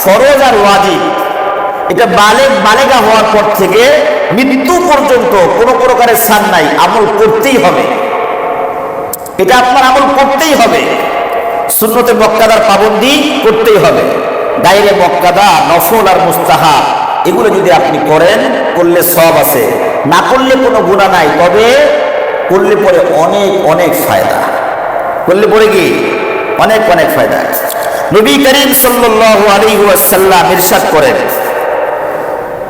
ফরজ আর ওয়াজিব এটা বালেগা হওয়ার পর থেকে মৃত্যু পর্যন্ত কোনো প্রকারের ছাড় নাই, আমল করতেই হবে। এটা আপনার আমল করতেই হবে, সুন্নতে মুআক্কাদার পাবন্দি করতেই হবে। গায়রে মুআক্কাদা, নফল আর মুস্তাহাব এগুলো যদি আপনি করেন, করলে সওয়াব আছে, না করলে কোনো গুনাহ নাই, তবে করলে পরে অনেক অনেক ফায়দা, করলে পরে কি অনেক অনেক ফায়দা। নবী করিম সাল্লাল্লাহু আলাইহি ওয়াসাল্লাম ইরশাদ করেন,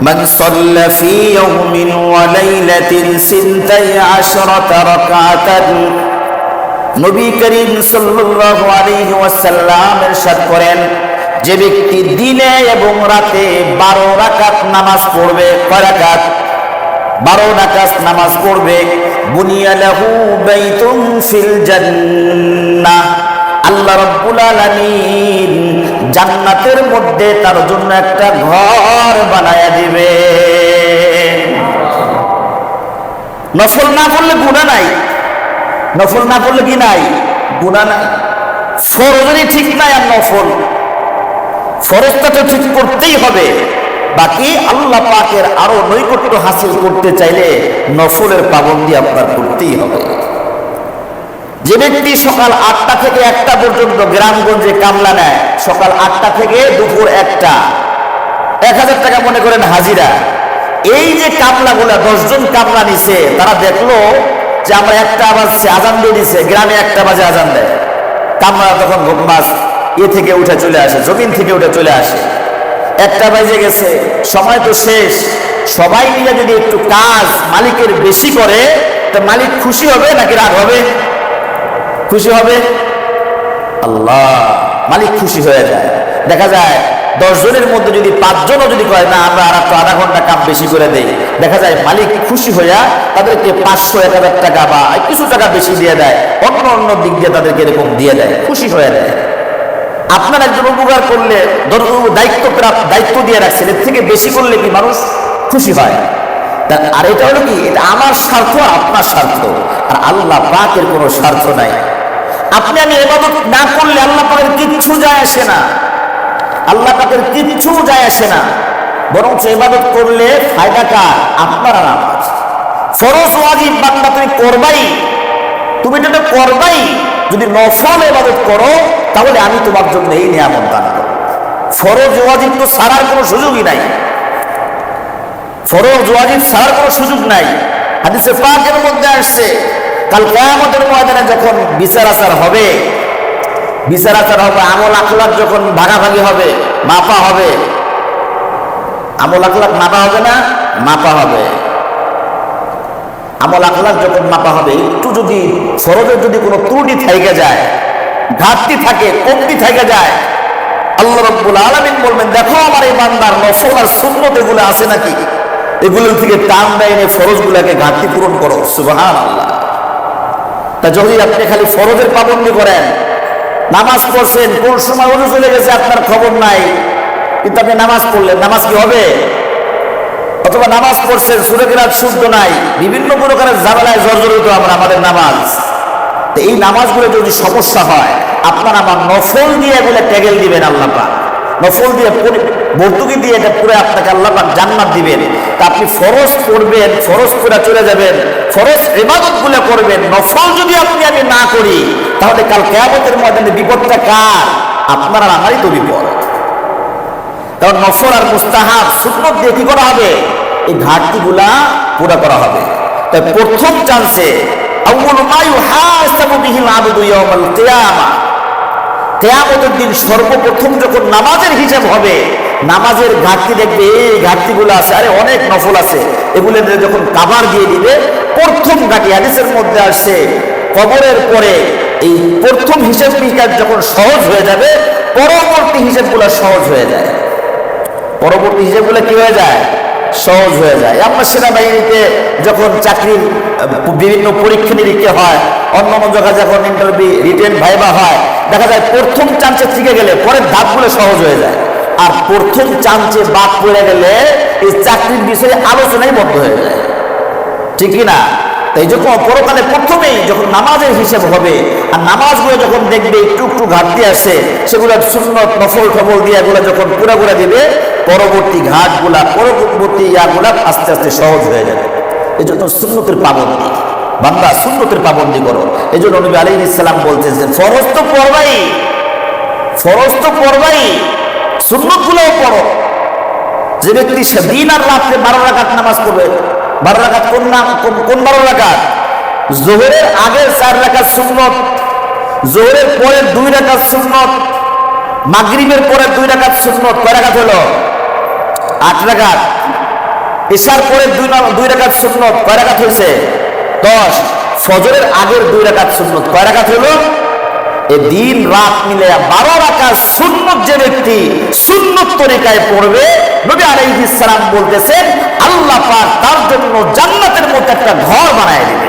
মান সাল্লা ফি ইয়াউমিন ওয়া লাইলাতিন 12 রাকাতান। নবী করিম সাল্লাল্লাহু আলাইহি ওয়াসাল্লাম ইরশাদ করেন, যে ব্যক্তি দিনে এবং রাতে 12 রাকাত নামাজ পড়বে, কয় রাকাত? 12 রাকাত নামাজ পড়বে, বুনিয়া লাহু বাইতুন ফিল জান্নাহ, আল্লাহ রাব্বুল আলামিন জান্নাতের মধ্যে তার জন্য একটা ঘর বানায়া দিবে। নফল না পড়লে গুনাহ নাই, নফল না পড়লে কি নাই? গুনাহ নাই। ফরজই ঠিক নাই আর নফল, ফরজটা তো ঠিক করতেই হবে, বাকি আল্লাহ পাকের আরো নৈকট্য হাসিল করতে চাইলে নফলের পাবন্দি আপনার করতেই হবে। যে ব্যক্তি সকাল 8টা থেকে 1টা পর্যন্ত গ্রামগঞ্জে কামলা নেয়, সকাল 8টা থেকে দুপুর 1টা, 1000 টাকা মনে করেন হাজিরা। এই যে কামলাগুলা 10 জন কামলা নিছে, তারা দেখলো যে আমরা 1টা বাজছে আজান দিয়ে দিছে, গ্রামে 1টা বাজে আজান দেয়, কামলা তখন ঘুমাস থেকে উঠে চলে আসে, জমিন থেকে উঠে চলে আসে, 1টা বাজে গেছে, সময় তো শেষ। সবাই মিলে যদি একটু কাজ মালিকের বেশি করে, তা মালিক খুশি হবে নাকি রাগ হবে? খুশি হবে। আল্লাহ, মালিক খুশি হয়ে যায়। দেখা যায় 10 জনের মধ্যে যদি 5 জনও যদি কয় না আমরা আর একটু আধা ঘন্টা কাম বেশি করে দেই, দেখা যায় মালিক খুশি হইয়া তাদেরকে 500-1000 টাকা বা কিছু টাকা বেশি দিয়ে দেয়, অন্য অন্য দিক দিয়ে তাদেরকে এরকম দিয়ে দেয়, খুশি হয়ে দেয়। আপনার একজন উপকার করলে, দায়িত্ব দিয়ে রাখছেন, এর থেকে বেশি করলে কি মানুষ খুশি হয়? আর এটা হলো কি, এটা আমার স্বার্থ, আপনার স্বার্থ, আর আল্লাহ পাকের কোনো স্বার্থ নাই। আপনি আমি ইবাদত না করলে আল্লাহ পাকের কিচ্ছু যায় আসে না, আল্লাহ পাকের কিচ্ছু যায় আসে না, বরং ইবাদত করলে ফায়দা কার? আপনার আর আমার। ফরজ ওয়াজিব বান্দা তুমি করবাই, তুমি এটা করবাই। যদি নফল ইবাদত করো, তাহলে আমি তোমার জন্য এই নিয়ামত দান করব। ফরজ ওয়াজিব তো ছাড়ার কোনো সুযোগই নাই, ফরজ ওয়াজিব ছাড়ার কোনো সুযোগ নাই। হাদিসে পাকের মধ্যে আসছে, কাল কিয়ামতের ময়দানে যখন বিচার আচার হবে, আমল আখলাক যখন ভাগাভাগি হবে, মাপা হবে, আমল আখলাক মাপা হবে না, মাপা হবে। আমল আখলাক যখন মাপা হবে, একটু যদি ফরজের যদি কোনো ত্রুটি থেকে যায়, ঘাটতি থাকে, কমতি থেকে যায়, আল্লাহ রাব্বুল আলামিন বলবেন, দেখো আমার এই বান্দার নফল আর সুন্নত এগুলো আছে নাকি, এগুলোর থেকে টান দেয় এনে ফরজগুলোকে ঘাটতি পূরণ করো। সুবহানাল্লাহ। তা যদি আপনি খালি ফরজের পাবন্দি করেন, নামাজ পড়ছেন, কোন সময় ওযু চলে গেছে আপনার খবর নাই, কিন্তু আপনি নামাজ পড়লেন, নামাজ কি হবে? অথবা নামাজ পড়ছেন, সূরা কিরাত শুদ্ধ নাই, বিভিন্ন প্রকারের ঝামেলায় জর্জরিত আমরা আমাদের নামাজ। তো এই নামাজগুলো যদি সমস্যা হয়, আপনার আমার নফল দিয়ে এগুলো ট্যাগেল দিবেন আল্লাহ পাক, নফল দিয়ে ভর্তুকি দিয়ে এটা পুরো আপনাকে আল্লাহ পাক জান্নাত দিবেন। তা আপনি ফরজ পড়বেন, ফরজ পুরা চলে যাবেন, ফরজ ইবাদতগুলো করবেন, নফল যদি আপনি আমি না করি, তাহলে কাল কিয়ামতের ময়দানে বিপদটা কার? আপনার আর আমারই তো বিপদ। কারণ নফল আর মুস্তাহাব সুন্নত দিয়ে কি করা হবে? এই ঘাটতিগুলা পুরা করা হবে। তাই প্রথম চান্সে আউয়ালু মা ইউহাসাবু বিহিল আবদু ইয়াউমাল কিয়ামা, কিয়ামতের দিন সর্বপ্রথম যখন নামাজের হিসাব হবে, নামাজের ঘাটতি দেখবে, এই ঘাটতিগুলো আছে, আরে অনেক নফল আছে, এগুলো যখন কাভার দিয়ে দিবে, প্রথম ঘাটতি হাদিসের মধ্যে আসছে, কবরের পরে এই প্রথম হিসাব নিকাশ যখন সহজ হয়ে যাবে, পরবর্তী হিসাবগুলো সহজ হয়ে যায়, পরবর্তী হিসাবগুলো কি হয়ে যায়? সহজ হয়ে যায়। আমরা সেনাবাহিনীতে যখন চাকরির বিভিন্ন পরীক্ষা নিরীক্ষা হয়, অন্যান্য জায়গায় যখন ইন্টারভিউ, রিটেন, ভাইবা হয়, দেখা যায় প্রথম চান্সে থেকে গেলে পরের ধাপগুলো সহজ হয়ে যায়, আর প্রথম চান্সে বাদ পড়ে গেলে এই চাকরির বিষয়ে আলোচনাই বন্ধ হয়ে যায়, ঠিক কি না? তাই যখন পরকালে প্রথমেই যখন নামাজের হিসেব হবে আর নামাজগুলো যখন দেখবে একটু একটু ঘাটতি আসে, সেগুলো সুন্নত নফল টফল দিয়ে এগুলো যখন পুরা দিবে, পরবর্তী ঘাটগুলা পরবর্তী ইয়াগুলা আস্তে আস্তে সহজ হয়ে যাবে। এই জন্য সুন্নতের পাবন্দি, বান্দা সুন্নতের পাবন্দি করো। এই জন্য নবী আলাইহিস সালাম বলতেছেন ফরজ তো পড়বাই, সুন্নতগুলোও পড়ো। যে ব্যক্তি দিন আর রাত্রে 12 রাকাত নামাজ পড়বে, 12 রাকাত কোন 12 রাকাত? যোহরের আগের 4 রাকাত সুন্নত, যোহরের পরের 2 রাকাত সুন্নত, মাগরিবের পরের 2 রাকাত সুন্নত। কয় রাকাত হলো? 8 রাকাত। ইশার পরের 2 রাকাত সুন্নত। কয় রাকাত হয়েছে? 10। ফজরের আগের 2 রাকাত সুন্নত। কয় রাকাত হলো? এই দিন রাত মিলে 12 রাকাত সুন্নত যে ব্যক্তি সুন্নত তরিকায় পড়বে, নবী আলাইহিস সালাম বলতেছেন আল্লাহ পাক তার জন্য জান্নাতের মধ্যে একটা ঘর বানায় দিবে।